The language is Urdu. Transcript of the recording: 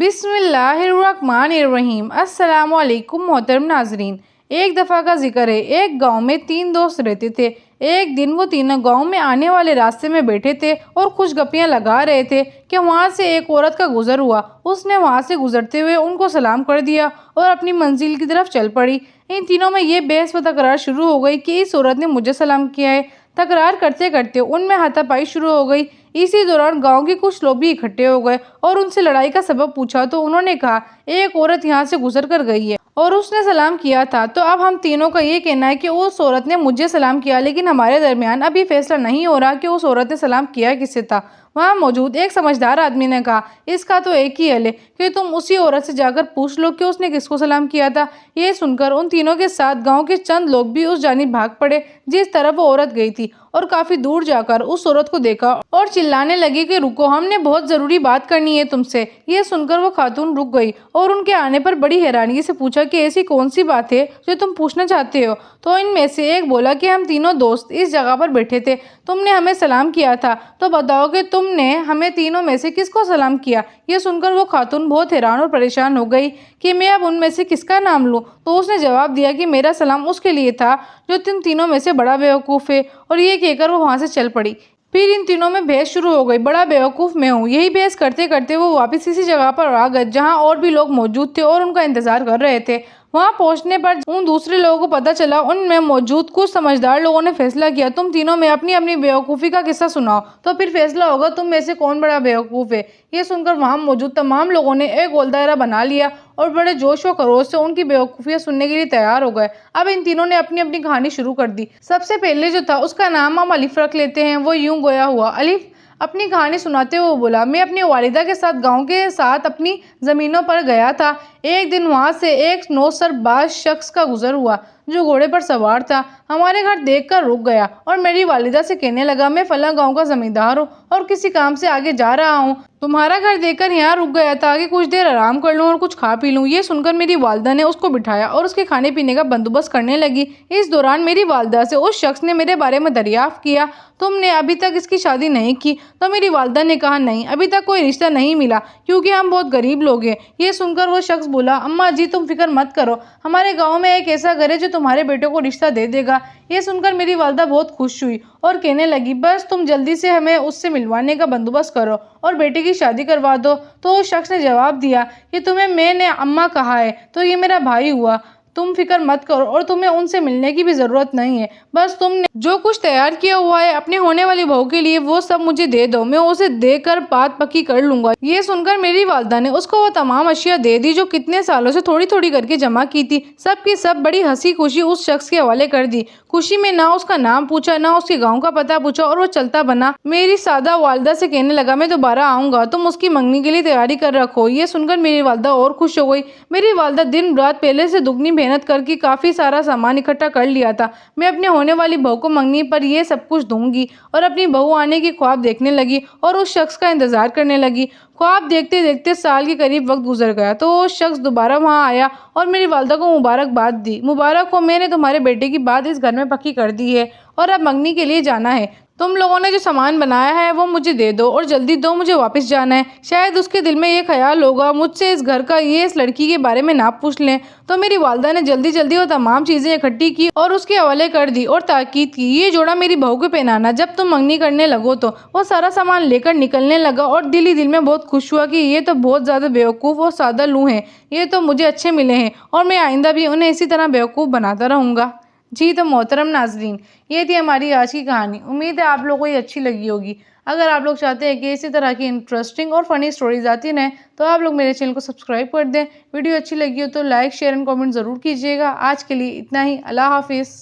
بسم اللہ الرحمن الرحیم۔ السلام علیکم محترم ناظرین۔ ایک دفعہ کا ذکر ہے، ایک گاؤں میں 3 دوست رہتے تھے۔ ایک دن وہ تینوں گاؤں میں آنے والے راستے میں بیٹھے تھے اور خوش گپیاں لگا رہے تھے کہ وہاں سے ایک عورت کا گزر ہوا۔ اس نے وہاں سے گزرتے ہوئے ان کو سلام کر دیا اور اپنی منزل کی طرف چل پڑی۔ ان تینوں میں یہ بحث و تکرار شروع ہو گئی کہ اس عورت نے مجھے سلام کیا ہے۔ تکرار کرتے کرتے ان میں ہاتھا پائی شروع ہو گئی۔ اسی دوران گاؤں کے کچھ لوگ بھی اکٹھے ہو گئے اور ان سے لڑائی کا سبب پوچھا تو انہوں نے کہا، ایک عورت یہاں سے گزر کر گئی ہے اور اس نے سلام کیا تھا، تو اب ہم تینوں کا یہ کہنا ہے کہ اس عورت نے مجھے سلام کیا، لیکن ہمارے درمیان اب یہ فیصلہ نہیں ہو رہا کہ اس عورت نے سلام کیا کس سے تھا۔ وہاں موجود ایک سمجھدار آدمی نے کہا، اس کا تو ایک ہی حل ہے کہ تم اسی عورت سے جا کر پوچھ لو کہ اس نے کس کو سلام کیا تھا۔ یہ سن کر ان تینوں کے ساتھ گاؤں کے چند لوگ بھی اس جانب بھاگ پڑے جس طرف وہ عورت گئی تھی، اور کافی دور جا کر اس عورت کو دیکھا اور چلانے لگے کہ رکو، ہم نے بہت ضروری بات کرنی ہے تم سے۔ یہ سن کر وہ خاتون رک گئی اور ان کے آنے پر بڑی حیرانگی سے پوچھا کہ ایسی کون سی بات ہے جو تم پوچھنا چاہتے ہو؟ تو ان میں سے ایک بولا کہ ہم تینوں دوست اس جگہ پر بیٹھے تھے، تم نے ہمیں سلام کیا تھا، تو بتاؤ کہ تم نے ہمیں تینوں میں سے کس کو سلام کیا؟ یہ سن کر وہ خاتون بہت حیران اور پریشان ہو گئی کہ میں اب ان میں سے کس کا نام لوں۔ تو اس نے جواب دیا کہ میرا سلام اس کے لیے تھا جو تم تینوں میں سے بڑا بیوقوف ہے، اور یہ کہہ کر وہ وہاں سے چل پڑی۔ پھر ان تینوں میں بحث شروع ہو گئی، بڑا بیوقوف میں ہوں۔ یہی بحث کرتے کرتے وہ واپس اسی جگہ پر آ گئے جہاں اور بھی لوگ موجود تھے اور ان کا انتظار کر رہے تھے۔ وہاں پہنچنے پر ان دوسرے لوگوں کو پتہ چلا، ان میں موجود کچھ سمجھدار لوگوں نے فیصلہ کیا، تم تینوں میں اپنی اپنی بیوقوفی کا قصہ سناؤ، تو پھر فیصلہ ہوگا تم میں سے کون بڑا بیوقوف ہے۔ یہ سن کر وہاں موجود تمام لوگوں نے ایک گول دائرہ بنا لیا اور بڑے جوش و خروش سے ان کی بیوقوفیاں سننے کے لیے تیار ہو گئے۔ اب ان تینوں نے اپنی اپنی کہانی شروع کر دی۔ سب سے پہلے جو تھا، اس کا نام ہم الف رکھ لیتے ہیں۔ وہ یوں گویا ہوا۔ الف اپنی کہانی سناتے ہوئے بولا، میں اپنی والدہ کے ساتھ گاؤں کے ساتھ اپنی زمینوں پر گیا تھا۔ ایک دن وہاں سے ایک 9 سر باز شخص کا گزر ہوا جو گھوڑے پر سوار تھا۔ ہمارے گھر دیکھ کر رک گیا اور میری والدہ سے کہنے لگا، میں فلاں گاؤں کا زمیندار ہوں اور کسی کام سے آگے جا رہا ہوں۔ تمہارا گھر دیکھ کر یہاں رک گیا تھا کہ کچھ دیر آرام کر لوں اور کچھ کھا پی لوں۔ یہ سن کر میری والدہ نے اس کو بٹھایا اور اس کے کھانے پینے کا بندوبست کرنے لگی۔ اس دوران میری والدہ سے اس شخص نے میرے بارے میں دریافت کیا، تم نے ابھی تک اس کی شادی نہیں کی؟ تو میری والدہ نے کہا، نہیں، ابھی تک کوئی رشتہ نہیں ملا کیونکہ ہم بہت غریب لوگ ہیں۔ یہ سن کر وہ شخص بولا، اماں جی تم فکر مت کرو، ہمارے گاؤں میں ایک ایسا گھر ہے جو تمہارے بیٹے کو رشتہ دے دے گا۔ یہ سن کر میری والدہ بہت خوش ہوئی اور کہنے لگی، بس تم جلدی سے ہمیں اس سے ملوانے کا بندوبست کرو اور بیٹے کی شادی کروا دو۔ تو اس شخص نے جواب دیا کہ تمہیں میں نے اماں کہا ہے تو یہ میرا بھائی ہوا، تم فکر مت کرو اور تمہیں ان سے ملنے کی بھی ضرورت نہیں ہے، بس تم نے جو کچھ تیار کیا ہوا ہے اپنے ہونے والی بہو کے لیے وہ سب مجھے دے دو، میں اسے دے کر بات پکی کر لوں گا۔ یہ سن کر میری والدہ نے اس کو وہ تمام اشیاء دے دی جو کتنے سالوں سے تھوڑی تھوڑی کر کے جمع کی تھی۔ سب کی سب بڑی ہنسی خوشی اس شخص کے حوالے کر دی۔ خوشی میں نہ اس کا نام پوچھا نہ اس کے گاؤں کا پتہ پوچھا اور وہ چلتا بنا۔ میری سادہ والدہ سے کہنے لگا، میں دوبارہ آؤں گا، تم اس کی منگنی کے لیے تیاری کر رکھو۔ یہ سن کر میری والدہ اور خوش ہو گئی۔ میری والدہ دن رات پہلے سے دگنی محنت کر کے کافی سارا سامان اکٹھا کر لیا تھا۔ میں اپنے ہونے والی بہو کو منگنی پر یہ سب کچھ دوں گی، اور اپنی بہو آنے کی خواب دیکھنے لگی اور اس شخص کا انتظار کرنے لگی۔ خواب دیکھتے دیکھتے سال کے قریب وقت گزر گیا تو وہ شخص دوبارہ وہاں آیا اور میری والدہ کو مبارکباد دی۔ مبارک ہو، میں نے تمہارے بیٹے کی بات اس گھر میں پکی کر دی ہے اور اب منگنی کے لیے جانا ہے۔ تم لوگوں نے جو سامان بنایا ہے وہ مجھے دے دو اور جلدی دو، مجھے واپس جانا ہے۔ شاید اس کے دل میں یہ خیال ہوگا، مجھ سے اس گھر کا یہ اس لڑکی کے بارے میں نہ پوچھ لیں۔ تو میری والدہ نے جلدی جلدی وہ تمام چیزیں اکٹھی کی اور اس کے حوالے کر دی اور تاکید کی، یہ جوڑا میری بہو کو پہنانا، جب تم منگنی کرنے لگو تو۔ وہ سارا سامان لے کر نکلنے لگا اور دل ہی دل میں بہت خوش ہوا کہ یہ تو بہت زیادہ بیوقوف اور سادہ لوح ہیں، یہ تو مجھے اچھے ملے ہیں اور میں آئندہ بھی انہیں اسی طرح بیوقوف بناتا رہوں گا۔ جی تو محترم ناظرین، یہ تھی ہماری آج کی کہانی۔ امید ہے آپ لوگوں کو یہ اچھی لگی ہوگی۔ اگر آپ لوگ چاہتے ہیں کہ اسی طرح کی انٹرسٹنگ اور فنی سٹوریز آتی رہیں تو آپ لوگ میرے چینل کو سبسکرائب کر دیں۔ ویڈیو اچھی لگی ہو تو لائک، شیئر اینڈ کامنٹ ضرور کیجیے گا۔ آج کے لیے اتنا ہی، اللہ حافظ۔